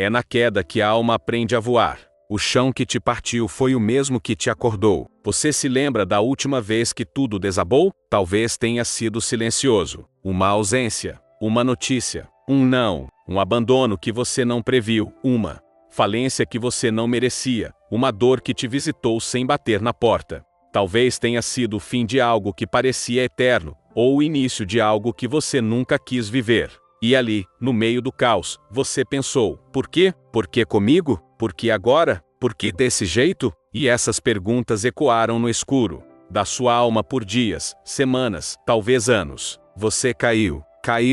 É na queda que a alma aprende a voar. O chão que te partiu foi o mesmo que te acordou. Você se lembra da última vez que tudo desabou? Talvez tenha sido silencioso. Uma ausência, uma notícia, um não, um abandono que você não previu, uma falência que você não merecia, uma dor que te visitou sem bater na porta. Talvez tenha sido o fim de algo que parecia eterno, ou o início de algo que você nunca quis viver. E ali, no meio do caos, você pensou: por quê? Por que comigo? Por que agora? Por que desse jeito? E essas perguntas ecoaram no escuro da sua alma por dias, semanas, talvez anos. Você caiu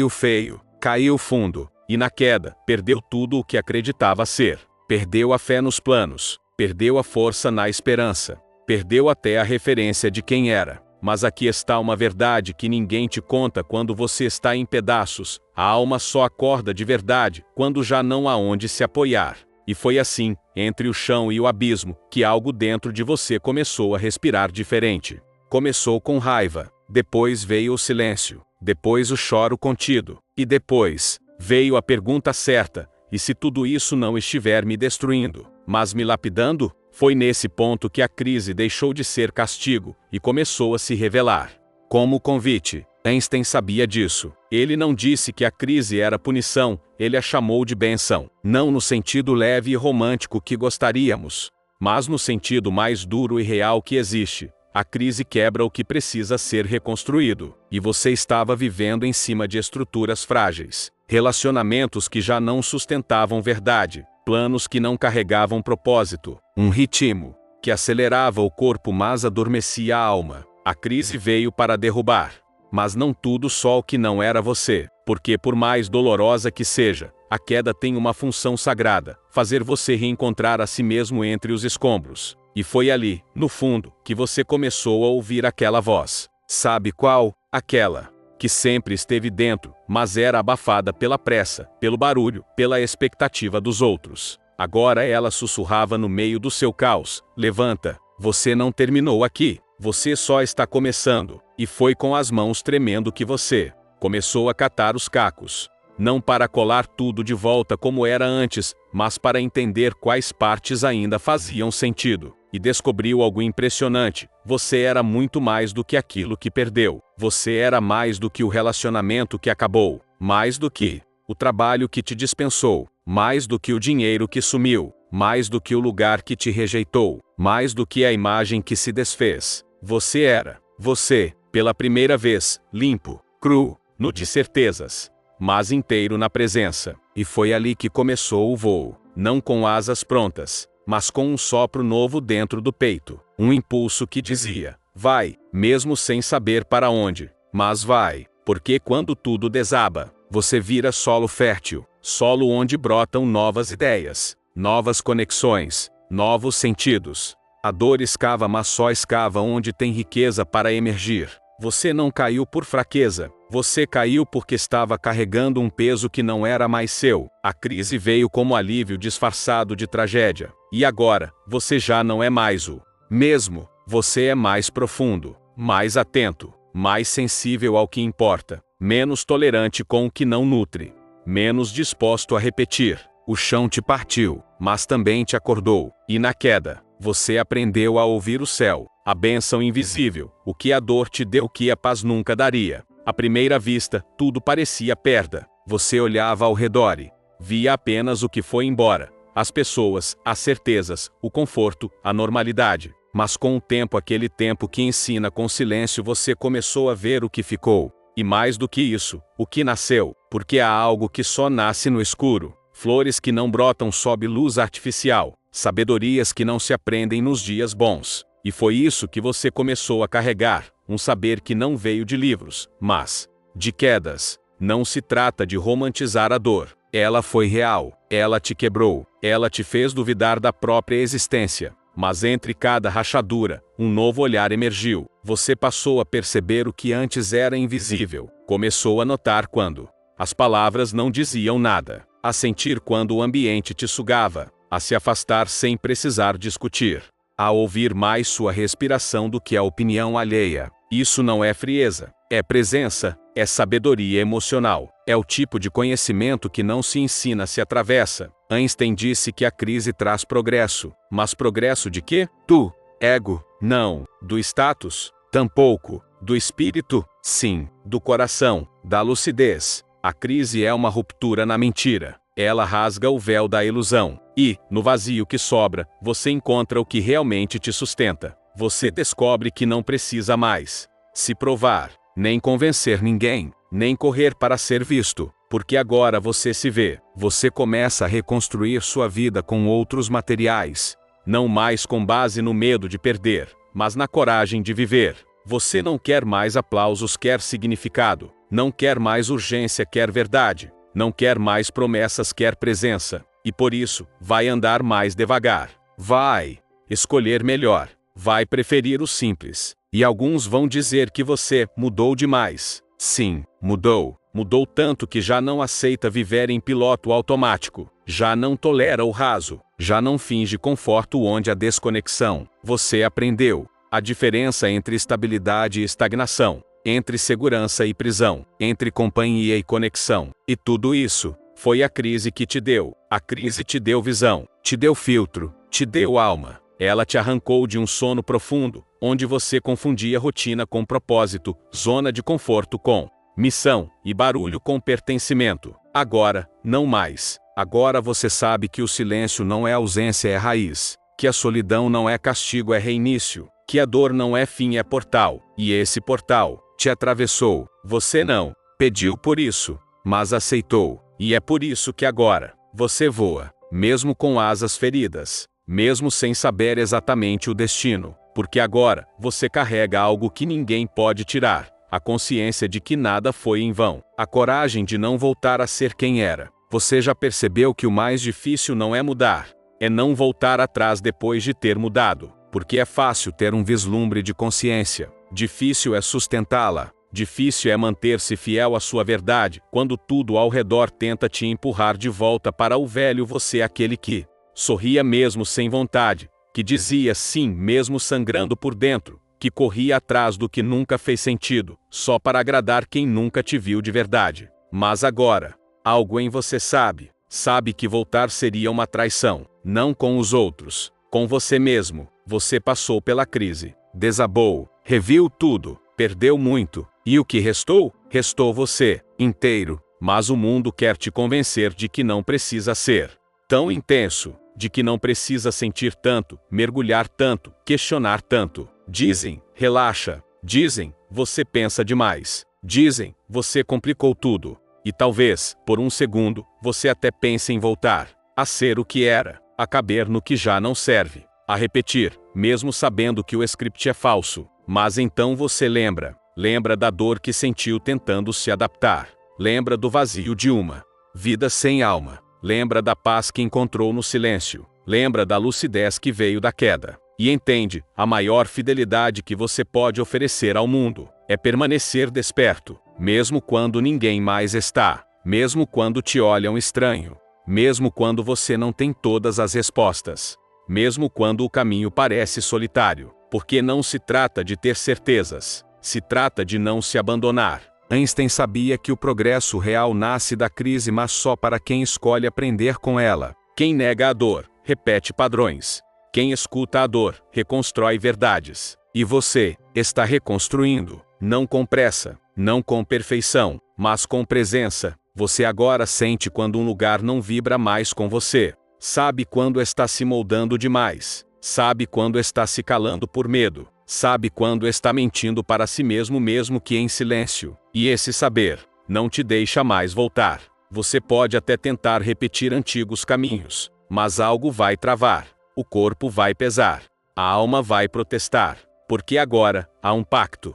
feio, caiu fundo, e na queda, perdeu tudo o que acreditava ser. Perdeu a fé nos planos, perdeu a força na esperança, perdeu até a referência de quem era. Mas aqui está uma verdade que ninguém te conta quando você está em pedaços. A alma só acorda de verdade quando já não há onde se apoiar. E foi assim, entre o chão e o abismo, que algo dentro de você começou a respirar diferente. Começou com raiva, depois veio o silêncio, depois o choro contido, e depois veio a pergunta certa: e se tudo isso não estiver me destruindo, mas me lapidando? Foi nesse ponto que a crise deixou de ser castigo e começou a se revelar como convite. Einstein sabia disso. Ele não disse que a crise era punição, ele a chamou de bênção. Não no sentido leve e romântico que gostaríamos, mas no sentido mais duro e real que existe. A crise quebra o que precisa ser reconstruído. E você estava vivendo em cima de estruturas frágeis. Relacionamentos que já não sustentavam verdade. Planos que não carregavam propósito. Um ritmo que acelerava o corpo mas adormecia a alma. A crise veio para derrubar. Mas não tudo só o que não era você. Porque por mais dolorosa que seja, a queda tem uma função sagrada: fazer você reencontrar a si mesmo entre os escombros. E foi ali, no fundo, que você começou a ouvir aquela voz. Sabe qual? Aquela que sempre esteve dentro, mas era abafada pela pressa, pelo barulho, pela expectativa dos outros. Agora ela sussurrava no meio do seu caos: levanta, você não terminou aqui, você só está começando. E foi com as mãos tremendo que você começou a catar os cacos. Não para colar tudo de volta como era antes, mas para entender quais partes ainda faziam sentido. E descobriu algo impressionante: você era muito mais do que aquilo que perdeu. Você era mais do que o relacionamento que acabou, mais do que o trabalho que te dispensou, mais do que o dinheiro que sumiu, mais do que o lugar que te rejeitou, mais do que a imagem que se desfez. Você era, você, pela primeira vez, limpo, cru, nu de certezas, mas inteiro na presença. E foi ali que começou o voo, não com asas prontas, mas com um sopro novo dentro do peito. Um impulso que dizia: vai, mesmo sem saber para onde. Mas vai, porque quando tudo desaba, você vira solo fértil, solo onde brotam novas ideias, novas conexões, novos sentidos. A dor escava, mas só escava onde tem riqueza para emergir. Você não caiu por fraqueza, você caiu porque estava carregando um peso que não era mais seu. A crise veio como alívio disfarçado de tragédia. E agora, você já não é mais o mesmo. Você é mais profundo, mais atento, mais sensível ao que importa, menos tolerante com o que não nutre, menos disposto a repetir. O chão te partiu, mas também te acordou. E na queda, você aprendeu a ouvir o céu, a bênção invisível, o que a dor te deu que a paz nunca daria. À primeira vista, tudo parecia perda. Você olhava ao redor e via apenas o que foi embora: as pessoas, as certezas, o conforto, a normalidade. Mas com o tempo, aquele tempo que ensina com silêncio, você começou a ver o que ficou. E mais do que isso, o que nasceu, porque há algo que só nasce no escuro. Flores que não brotam sob luz artificial, sabedorias que não se aprendem nos dias bons. E foi isso que você começou a carregar, um saber que não veio de livros, mas de quedas. Não se trata de romantizar a dor. Ela foi real, ela te quebrou, ela te fez duvidar da própria existência. Mas entre cada rachadura, um novo olhar emergiu. Você passou a perceber o que antes era invisível. Começou a notar quando as palavras não diziam nada, a sentir quando o ambiente te sugava, a se afastar sem precisar discutir, a ouvir mais sua respiração do que a opinião alheia. Isso não é frieza, é presença, é sabedoria emocional. É o tipo de conhecimento que não se ensina, se atravessa. Einstein disse que a crise traz progresso. Mas progresso de quê? Do ego? Não. Do status? Tampouco. Do espírito? Sim. Do coração? Da lucidez. A crise é uma ruptura na mentira. Ela rasga o véu da ilusão. E, no vazio que sobra, você encontra o que realmente te sustenta. Você descobre que não precisa mais se provar, nem convencer ninguém, nem correr para ser visto, porque agora você se vê. Você começa a reconstruir sua vida com outros materiais, não mais com base no medo de perder, mas na coragem de viver. Você não quer mais aplausos, quer significado, não quer mais urgência, quer verdade, não quer mais promessas, quer presença, e por isso, vai andar mais devagar, vai escolher melhor, vai preferir o simples. E alguns vão dizer que você mudou demais. Sim, mudou. Mudou tanto que já não aceita viver em piloto automático, já não tolera o raso, já não finge conforto onde há desconexão. Você aprendeu a diferença entre estabilidade e estagnação, entre segurança e prisão, entre companhia e conexão. E tudo isso foi a crise que te deu. A crise te deu visão, te deu filtro, te deu alma. Ela te arrancou de um sono profundo, onde você confundia rotina com propósito, zona de conforto com missão, e barulho com pertencimento. Agora, não mais. Agora você sabe que o silêncio não é ausência, é raiz. Que a solidão não é castigo, é reinício. Que a dor não é fim, é portal. E esse portal te atravessou. Você não pediu por isso, mas aceitou. E é por isso que agora você voa, mesmo com asas feridas, mesmo sem saber exatamente o destino. Porque agora você carrega algo que ninguém pode tirar. A consciência de que nada foi em vão. A coragem de não voltar a ser quem era. Você já percebeu que o mais difícil não é mudar, é não voltar atrás depois de ter mudado. Porque é fácil ter um vislumbre de consciência. Difícil é sustentá-la. Difícil é manter-se fiel à sua verdade, quando tudo ao redor tenta te empurrar de volta para o velho você, aquele que sorria mesmo sem vontade, que dizia sim mesmo sangrando por dentro, que corria atrás do que nunca fez sentido, só para agradar quem nunca te viu de verdade. Mas agora, algo em você sabe que voltar seria uma traição, não com os outros, com você mesmo. Você passou pela crise, desabou, reviu tudo, perdeu muito, e o que restou? Restou você, inteiro, mas o mundo quer te convencer de que não precisa ser tão intenso, de que não precisa sentir tanto, mergulhar tanto, questionar tanto. Dizem, relaxa. Dizem, você pensa demais. Dizem, você complicou tudo. E talvez, por um segundo, você até pense em voltar a ser o que era, a caber no que já não serve, a repetir, mesmo sabendo que o script é falso. Mas então você lembra da dor que sentiu tentando se adaptar. Lembra do vazio de uma vida sem alma. Lembra da paz que encontrou no silêncio. Lembra da lucidez que veio da queda. E entende, a maior fidelidade que você pode oferecer ao mundo é permanecer desperto, mesmo quando ninguém mais está, mesmo quando te olham estranho, mesmo quando você não tem todas as respostas, mesmo quando o caminho parece solitário, porque não se trata de ter certezas, se trata de não se abandonar. Einstein sabia que o progresso real nasce da crise, mas só para quem escolhe aprender com ela. Quem nega a dor, repete padrões. Quem escuta a dor, reconstrói verdades. E você está reconstruindo, não com pressa, não com perfeição, mas com presença. Você agora sente quando um lugar não vibra mais com você. Sabe quando está se moldando demais. Sabe quando está se calando por medo. Sabe quando está mentindo para si mesmo, mesmo que em silêncio. E esse saber não te deixa mais voltar. Você pode até tentar repetir antigos caminhos, mas algo vai travar. O corpo vai pesar, a alma vai protestar, porque agora há um pacto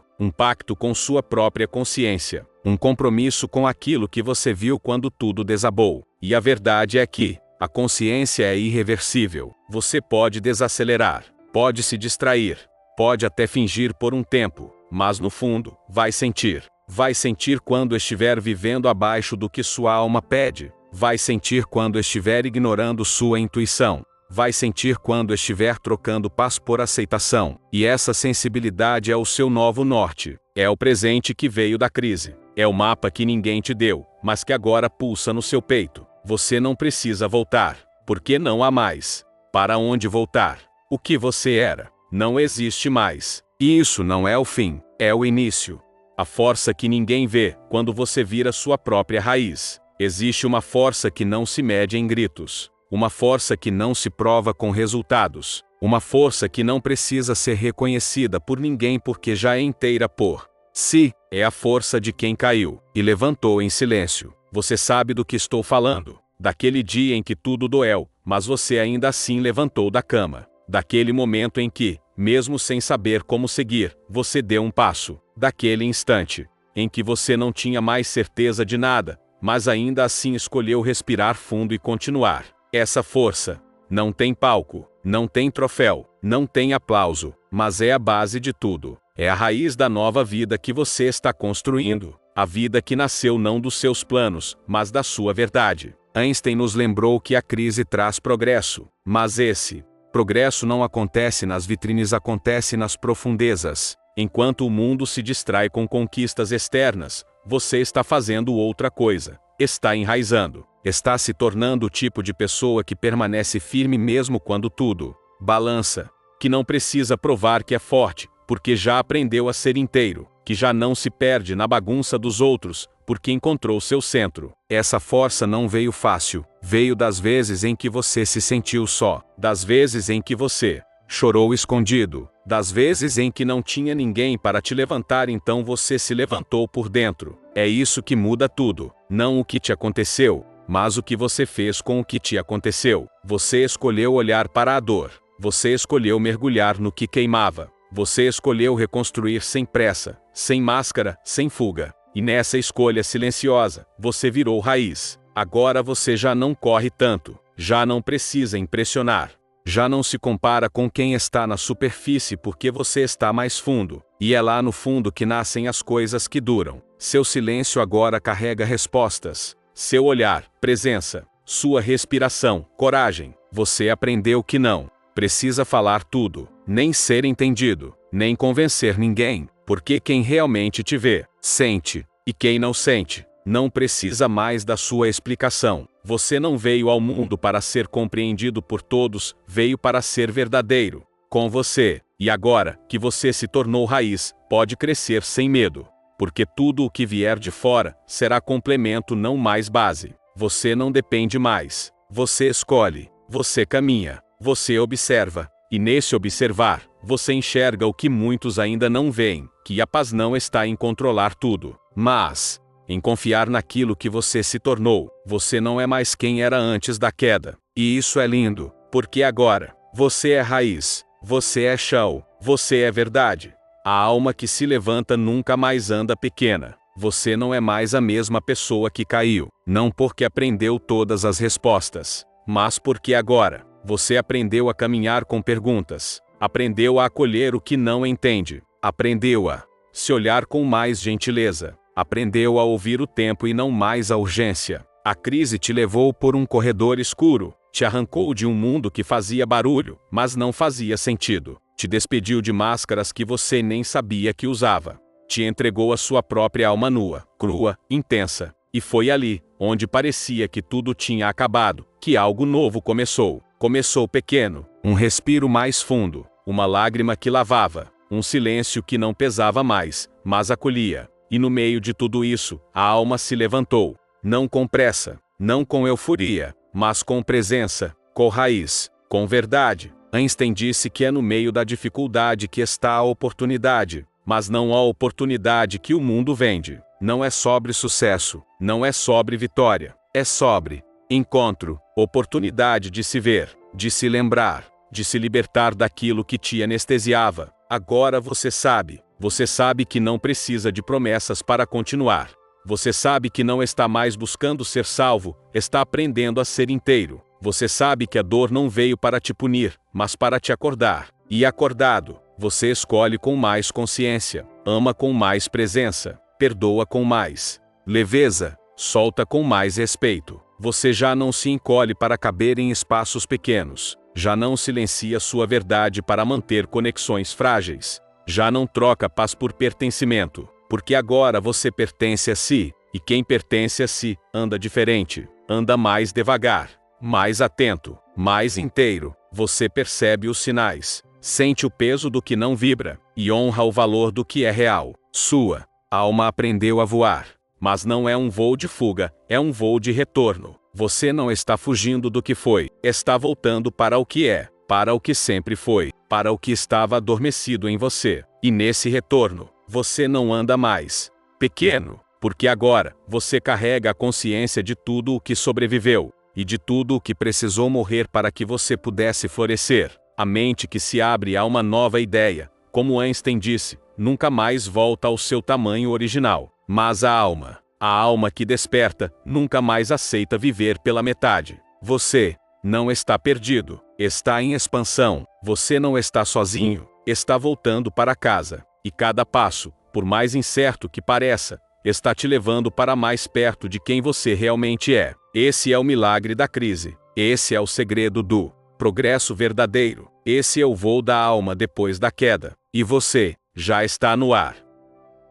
com sua própria consciência, um compromisso com aquilo que você viu quando tudo desabou. E a verdade é que a consciência é irreversível. Você pode desacelerar, pode se distrair, pode até fingir por um tempo, mas no fundo, vai sentir quando estiver vivendo abaixo do que sua alma pede, vai sentir quando estiver ignorando sua intuição. Vai sentir quando estiver trocando paz por aceitação. E essa sensibilidade é o seu novo norte. É o presente que veio da crise. É o mapa que ninguém te deu, mas que agora pulsa no seu peito. Você não precisa voltar, porque não há mais. Para onde voltar? O que você era, não existe mais. E isso não é o fim, é o início. A força que ninguém vê, quando você vira sua própria raiz. Existe uma força que não se mede em gritos. Uma força que não se prova com resultados. Uma força que não precisa ser reconhecida por ninguém porque já é inteira por si. É a força de quem caiu e levantou em silêncio. Você sabe do que estou falando. Daquele dia em que tudo doeu, mas você ainda assim levantou da cama. Daquele momento em que, mesmo sem saber como seguir, você deu um passo. Daquele instante em que você não tinha mais certeza de nada, mas ainda assim escolheu respirar fundo e continuar. Essa força não tem palco, não tem troféu, não tem aplauso, mas é a base de tudo. É a raiz da nova vida que você está construindo. A vida que nasceu não dos seus planos, mas da sua verdade. Einstein nos lembrou que a crise traz progresso, mas esse progresso não acontece nas vitrines, acontece nas profundezas. Enquanto o mundo se distrai com conquistas externas, você está fazendo outra coisa. Está enraizando. Está se tornando o tipo de pessoa que permanece firme mesmo quando tudo balança. Que não precisa provar que é forte, porque já aprendeu a ser inteiro. Que já não se perde na bagunça dos outros, porque encontrou seu centro. Essa força não veio fácil. Veio das vezes em que você se sentiu só. Das vezes em que você chorou escondido. Das vezes em que não tinha ninguém para te levantar, então você se levantou por dentro. É isso que muda tudo. Não o que te aconteceu, mas o que você fez com o que te aconteceu. Você escolheu olhar para a dor. Você escolheu mergulhar no que queimava. Você escolheu reconstruir sem pressa, sem máscara, sem fuga. E nessa escolha silenciosa, você virou raiz. Agora você já não corre tanto. Já não precisa impressionar. Já não se compara com quem está na superfície porque você está mais fundo. E é lá no fundo que nascem as coisas que duram. Seu silêncio agora carrega respostas. Seu olhar, presença, sua respiração, coragem. Você aprendeu que não precisa falar tudo, nem ser entendido, nem convencer ninguém, porque quem realmente te vê, sente, e quem não sente, não precisa mais da sua explicação. Você não veio ao mundo para ser compreendido por todos, veio para ser verdadeiro com você. E agora que você se tornou raiz, pode crescer sem medo, porque tudo o que vier de fora será complemento, não mais base. Você não depende mais. Você escolhe, você caminha, você observa, e nesse observar, você enxerga o que muitos ainda não veem, que a paz não está em controlar tudo, mas em confiar naquilo que você se tornou. Você não é mais quem era antes da queda. E isso é lindo, porque agora, você é raiz, você é chão, você é verdade. A alma que se levanta nunca mais anda pequena. Você não é mais a mesma pessoa que caiu, não porque aprendeu todas as respostas, mas porque agora, você aprendeu a caminhar com perguntas, aprendeu a acolher o que não entende, aprendeu a se olhar com mais gentileza, aprendeu a ouvir o tempo e não mais a urgência. A crise te levou por um corredor escuro, te arrancou de um mundo que fazia barulho, mas não fazia sentido, te despediu de máscaras que você nem sabia que usava, te entregou a sua própria alma nua, crua, intensa, e foi ali, onde parecia que tudo tinha acabado, que algo novo começou. Começou pequeno, um respiro mais fundo, uma lágrima que lavava, um silêncio que não pesava mais, mas acolhia. E no meio de tudo isso, a alma se levantou, não com pressa, não com euforia, mas com presença, com raiz, com verdade. Einstein disse que é no meio da dificuldade que está a oportunidade, mas não a oportunidade que o mundo vende. Não é sobre sucesso, não é sobre vitória, é sobre encontro, oportunidade de se ver, de se lembrar, de se libertar daquilo que te anestesiava. Agora você sabe que não precisa de promessas para continuar. Você sabe que não está mais buscando ser salvo, está aprendendo a ser inteiro. Você sabe que a dor não veio para te punir, mas para te acordar. E acordado, você escolhe com mais consciência, ama com mais presença, perdoa com mais leveza, solta com mais respeito. Você já não se encolhe para caber em espaços pequenos. Já não silencia sua verdade para manter conexões frágeis. Já não troca paz por pertencimento, porque agora você pertence a si, e quem pertence a si, anda diferente. anda mais devagar, mais atento, mais inteiro. Você percebe os sinais, sente o peso do que não vibra, e honra o valor do que é real. Sua alma aprendeu a voar. Mas não é um voo de fuga, é um voo de retorno. Você não está fugindo do que foi, está voltando para o que é, para o que sempre foi, para o que estava adormecido em você. E nesse retorno, você não anda mais pequeno, porque agora você carrega a consciência de tudo o que sobreviveu, e de tudo o que precisou morrer para que você pudesse florescer. A mente que se abre a uma nova ideia, como Einstein disse, nunca mais volta ao seu tamanho original. Mas a alma que desperta, nunca mais aceita viver pela metade. Você não está perdido, está em expansão. Você não está sozinho, está voltando para casa. E cada passo, por mais incerto que pareça, está te levando para mais perto de quem você realmente é. Esse é o milagre da crise. Esse é o segredo do progresso verdadeiro. Esse é o voo da alma depois da queda. E você já está no ar.